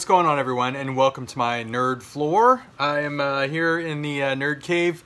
going on, everyone, and welcome to my nerd floor. I am here in the nerd cave.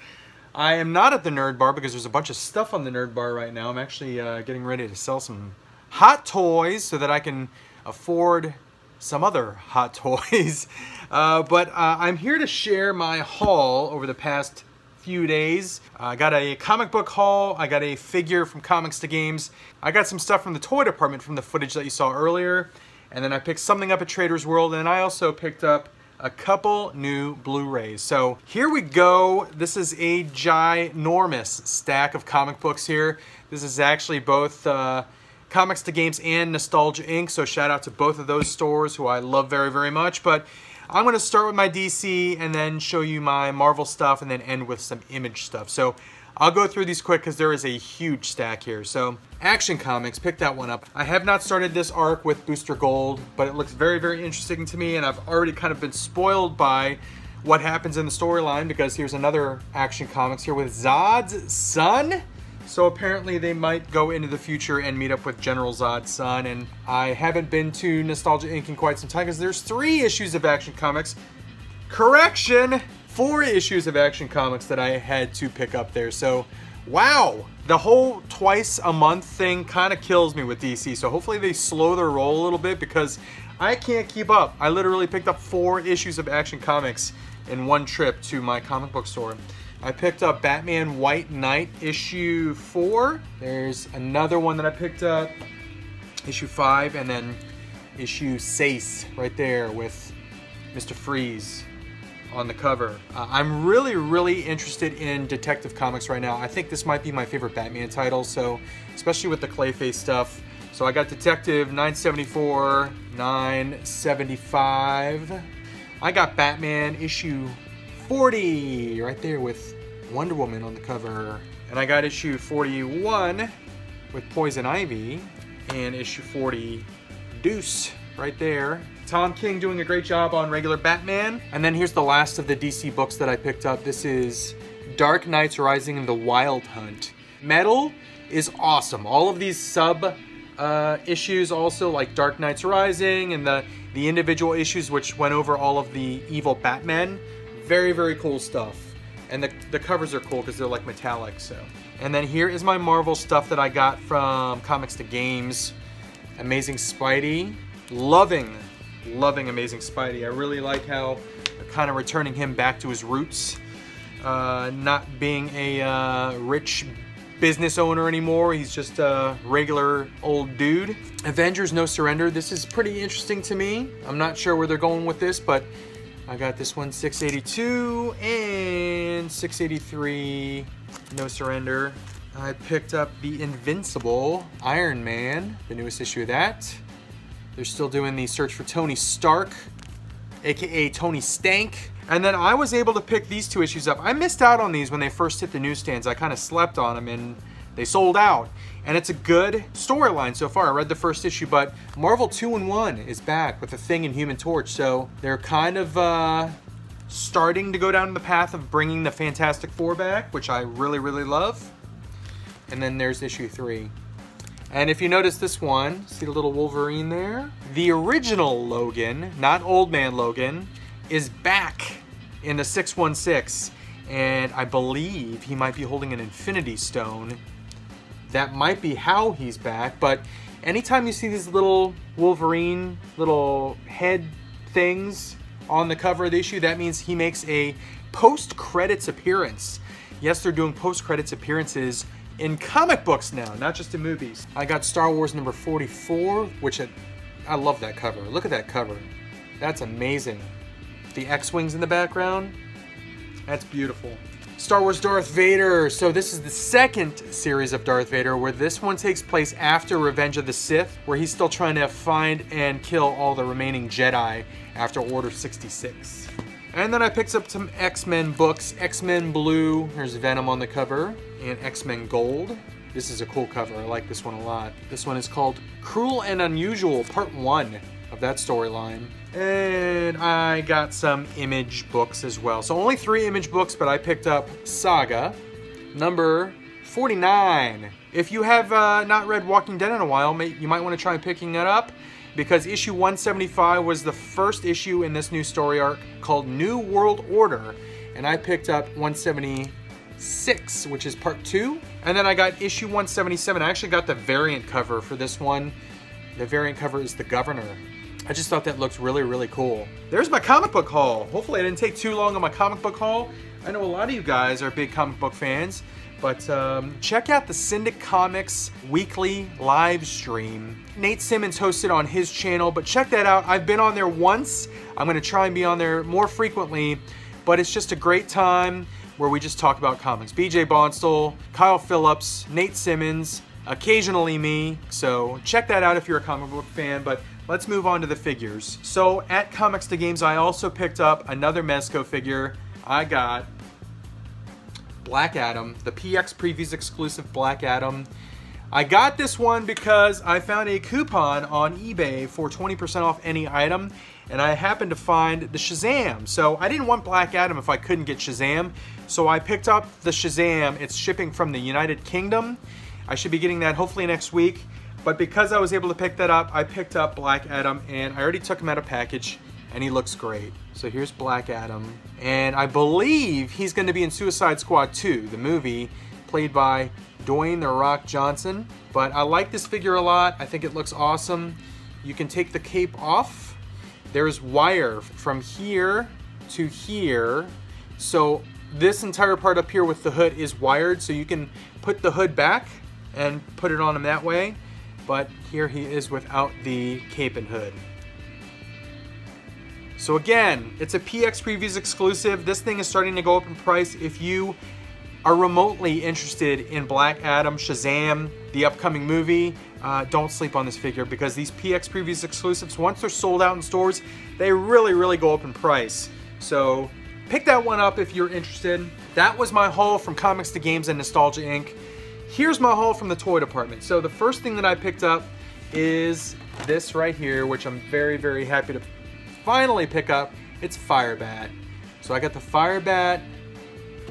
I am not at the nerd bar because there's a bunch of stuff on the nerd bar right now. I'm actually getting ready to sell some hot toys so that I can afford some other hot toys. But I'm here to share my haul over the past few days. I got a comic book haul, I got a figure from Comics to Games, I got some stuff from the toy department from the footage that you saw earlier, and then I picked something up at Trader's World, and I also picked up a couple new Blu-rays. So here we go. This is a ginormous stack of comic books here. This is actually both Comics to Games and Nostalgia Inc. So shout out to both of those stores who I love very, very much. But I'm going to start with my DC and then show you my Marvel stuff and then end with some Image stuff. So I'll go through these quick because there is a huge stack here. So Action Comics, pick that one up. I have not started this arc with Booster Gold, but it looks very, very interesting to me, and I've already kind of been spoiled by what happens in the storyline because here's another Action Comics here with Zod's son. So apparently they might go into the future and meet up with General Zod's son, and I haven't been to Nostalgia Inc. in quite some time because there's 3 issues of Action Comics. Correction! 4 issues of Action Comics that I had to pick up there. So, wow! The whole twice a month thing kind of kills me with DC, so hopefully they slow their roll a little bit because I can't keep up. I literally picked up 4 issues of Action Comics in one trip to my comic book store. I picked up Batman White Knight issue 4. There's another one that I picked up, issue 5, and then issue 6 right there with Mr. Freeze on the cover. I'm really, really interested in Detective Comics right now. I think this might be my favorite Batman title, so especially with the Clayface stuff. So I got Detective 974, 975. I got Batman issue 40 right there with Wonder Woman on the cover. And I got issue 41 with Poison Ivy and issue 40 Deuce right there. Tom King doing a great job on regular Batman. And then here's the last of the DC books that I picked up. This is Dark Knights Rising and the Wild Hunt. Metal is awesome. All of these sub issues also, like Dark Knights Rising and the individual issues which went over all of the evil Batmen. Very, very cool stuff. And the covers are cool because they're like metallic. So. And then here is my Marvel stuff that I got from Comics to Games. Amazing Spidey. Loving Amazing Spidey. I really like how they're kind of returning him back to his roots. Not being a rich business owner anymore. He's just a regular old dude. Avengers No Surrender. This is pretty interesting to me. I'm not sure where they're going with this, but I got this one 682 and 683 No Surrender. I picked up the Invincible Iron Man, the newest issue of that. They're still doing the search for Tony Stark, aka Tony Stank. And then I was able to pick these 2 issues up. I missed out on these when they first hit the newsstands. I kind of slept on them and they sold out. And it's a good storyline so far. I read the first issue, but Marvel 2-in-1 is back with The Thing and Human Torch. So they're kind of starting to go down the path of bringing the Fantastic Four back, which I really, really love. And then there's issue 3. And if you notice this one, see the little Wolverine there? The original Logan, not Old Man Logan, is back in the 616. And I believe he might be holding an Infinity Stone. That might be how he's back, but anytime you see these little Wolverine, little head things on the cover of the issue, that means he makes a post-credits appearance. Yes, they're doing post-credits appearances in comic books now, not just in movies. I got Star Wars number 44, which I love that cover. Look at that cover. That's amazing. The X-Wings in the background, that's beautiful. Star Wars Darth Vader. So this is the 2nd series of Darth Vader, where this one takes place after Revenge of the Sith, where he's still trying to find and kill all the remaining Jedi after Order 66. And then I picked up some X-Men books. X-Men Blue, there's Venom on the cover, and X-Men Gold. This is a cool cover, I like this one a lot. This one is called Cruel and Unusual, Part 1 of that storyline. And I got some Image books as well. So only 3 Image books, but I picked up Saga, number 49. If you have not read Walking Dead in a while, you might want to try picking it up. because issue 175 was the first issue in this new story arc called New World Order, and I picked up 176, which is part 2. And then I got issue 177. I actually got the variant cover for this one. The variant cover is the Governor. I just thought that looked really, really cool. There's my comic book haul. Hopefully I didn't take too long on my comic book haul. I know a lot of you guys are big comic book fans, but check out the Syndic Comics weekly live stream. Nate Simmons hosted on his channel, but check that out. I've been on there once. I'm gonna try and be on there more frequently, but it's just a great time where we just talk about comics. BJ Bonstall, Kyle Phillips, Nate Simmons, occasionally me. So check that out if you're a comic book fan, but let's move on to the figures. So at Comics to Games, I also picked up another Mezco figure. I got Black Adam, the PX Previews exclusive Black Adam. I got this one because I found a coupon on eBay for 20% off any item, and I happened to find the Shazam. So I didn't want Black Adam if I couldn't get Shazam, so I picked up the Shazam. It's shipping from the United Kingdom. I should be getting that hopefully next week, but because I was able to pick that up, I picked up Black Adam, and I already took him out of package, and he looks great. So here's Black Adam, and I believe he's going to be in Suicide Squad 2, the movie, played by Dwayne "The Rock" Johnson. But I like this figure a lot. I think it looks awesome. You can take the cape off. There's wire from here to here. So this entire part up here with the hood is wired, so you can put the hood back and put it on him that way. But here he is without the cape and hood. So again, it's a PX Previews exclusive. This thing is starting to go up in price. If you are remotely interested in Black Adam, Shazam, the upcoming movie, don't sleep on this figure, because these PX Previews exclusives, once they're sold out in stores, they really, really go up in price. So pick that one up if you're interested. That was my haul from Comics to Games and Nostalgia Inc. Here's my haul from the toy department. So the first thing that I picked up is this right here, which I'm very, very happy to finally pick up. It's Firebat. So I got the Firebat.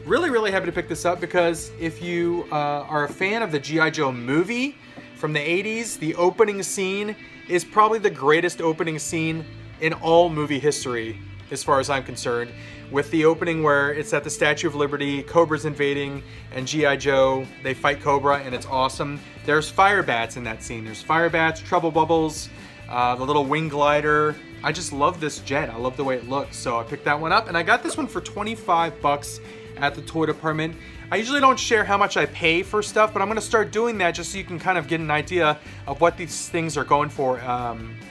Really, really happy to pick this up, because if you are a fan of the G.I. Joe movie from the 80s, the opening scene is probably the greatest opening scene in all movie history, as far as I'm concerned. With the opening where it's at the Statue of Liberty, Cobra's invading, and G.I. Joe, they fight Cobra, and it's awesome. There's Firebats in that scene. There's Firebats, Trouble Bubbles, the little wing glider. I just love this jet. I love the way it looks. So I picked that one up, and I got this one for 25 bucks at the toy department. I usually don't share how much I pay for stuff, but I'm gonna start doing that just so you can kind of get an idea of what these things are going for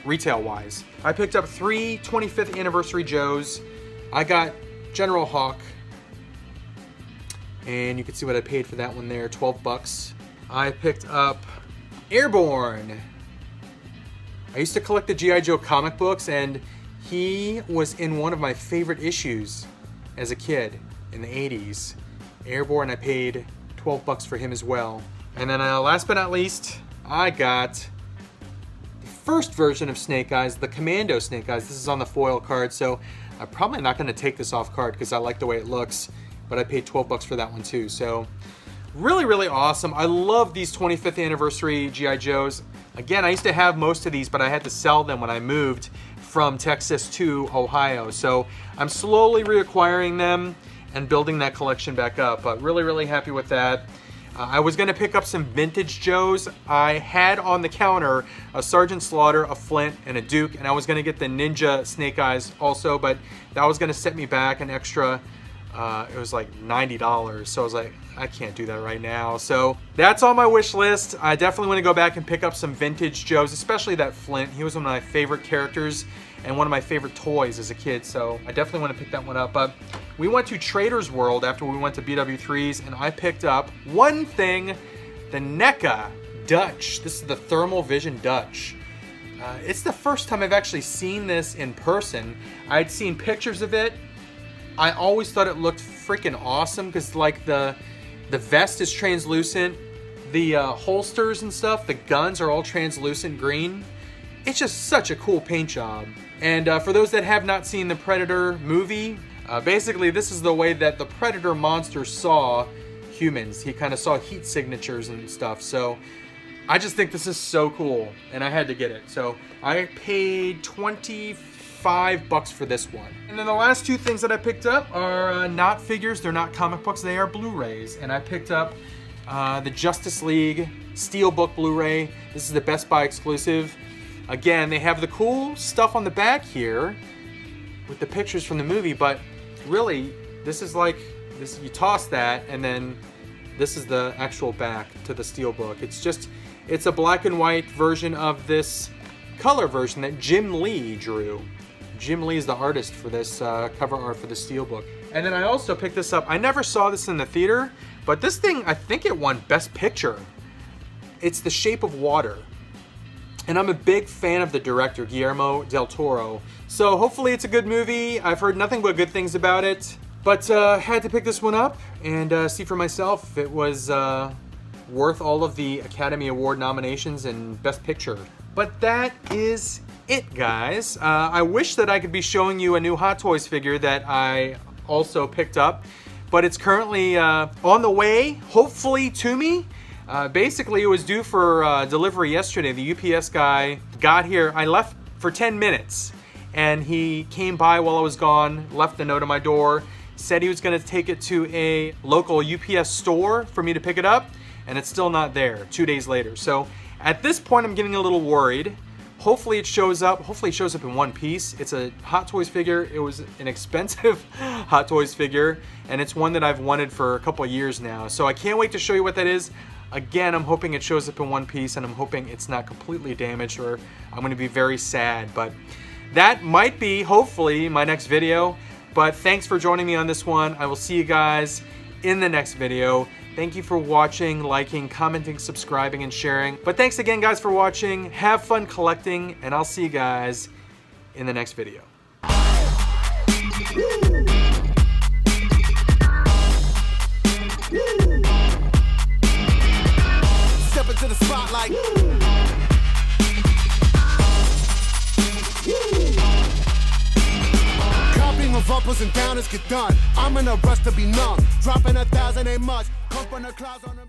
retail-wise. I picked up 3 25th anniversary Joes. I got General Hawk, and you can see what I paid for that one there, 12 bucks. I picked up Airborne. I used to collect the G.I. Joe comic books, and he was in one of my favorite issues as a kid in the 80s. Airborne, I paid 12 bucks for him as well. And then last but not least, I got the first version of Snake Eyes, the Commando Snake Eyes. This is on the foil card, so I'm probably not gonna take this off card because I like the way it looks, but I paid 12 bucks for that one too. So really, really awesome. I love these 25th anniversary G.I. Joes. Again, I used to have most of these, but I had to sell them when I moved from Texas to Ohio. So I'm slowly reacquiring them and building that collection back up. But really, really happy with that. I was gonna pick up some vintage Joes. I had on the counter a Sergeant Slaughter, a Flint, and a Duke, and I was gonna get the Ninja Snake Eyes also, but that was gonna set me back an extra, it was like $90. So I was like, I can't do that right now. So that's on my wish list. I definitely wanna go back and pick up some vintage Joes, especially that Flint. He was one of my favorite characters and one of my favorite toys as a kid, so I definitely want to pick that one up. But we went to Trader's World after we went to BW3's, and I picked up one thing, the NECA Dutch. This is the Thermal Vision Dutch. It's the first time I've actually seen this in person. I'd seen pictures of it. I always thought it looked freaking awesome, because like the vest is translucent, the holsters and stuff, the guns are all translucent green. It's just such a cool paint job. And for those that have not seen the Predator movie, basically this is the way that the Predator monster saw humans. He kind of saw heat signatures and stuff. So I just think this is so cool, and I had to get it. So I paid $25 for this one. And then the last two things that I picked up are not figures, they're not comic books, they are Blu-rays. And I picked up the Justice League Steelbook Blu-ray. This is the Best Buy exclusive. Again, they have the cool stuff on the back here with the pictures from the movie, but really, this is like, this, you toss that, and then this is the actual back to the Steelbook. It's a black and white version of this color version that Jim Lee drew. Jim Lee is the artist for this cover art for the Steelbook. And then I also picked this up. I never saw this in the theater, but this thing, I think it won Best Picture. It's The Shape of Water. And I'm a big fan of the director, Guillermo del Toro. So hopefully it's a good movie. I've heard nothing but good things about it. But had to pick this one up and see for myself if it was worth all of the Academy Award nominations and Best Picture. But that is it, guys. I wish that I could be showing you a new Hot Toys figure that I also picked up, but it's currently on the way, hopefully, to me. Basically, it was due for delivery yesterday. The UPS guy got here. I left for 10 minutes, and he came by while I was gone, left a note on my door, said he was going to take it to a local UPS store for me to pick it up, and it's still not there 2 days later. So at this point, I'm getting a little worried. Hopefully it shows up. Hopefully it shows up in one piece. It's a Hot Toys figure. It was an expensive Hot Toys figure, and it's one that I've wanted for a couple of years now. So I can't wait to show you what that is. Again, I'm hoping it shows up in one piece, and I'm hoping it's not completely damaged, or I'm going to be very sad. But that might be, hopefully, my next video. But thanks for joining me on this one. I will see you guys in the next video. Thank you for watching, liking, commenting, subscribing, and sharing. But thanks again, guys, for watching. Have fun collecting, and I'll see you guys in the next video. Step into the spotlight. Copying of uppers and downers get done. I'm in a rush to be numb. Dropping 1,000 ain't much. Come from the clouds on the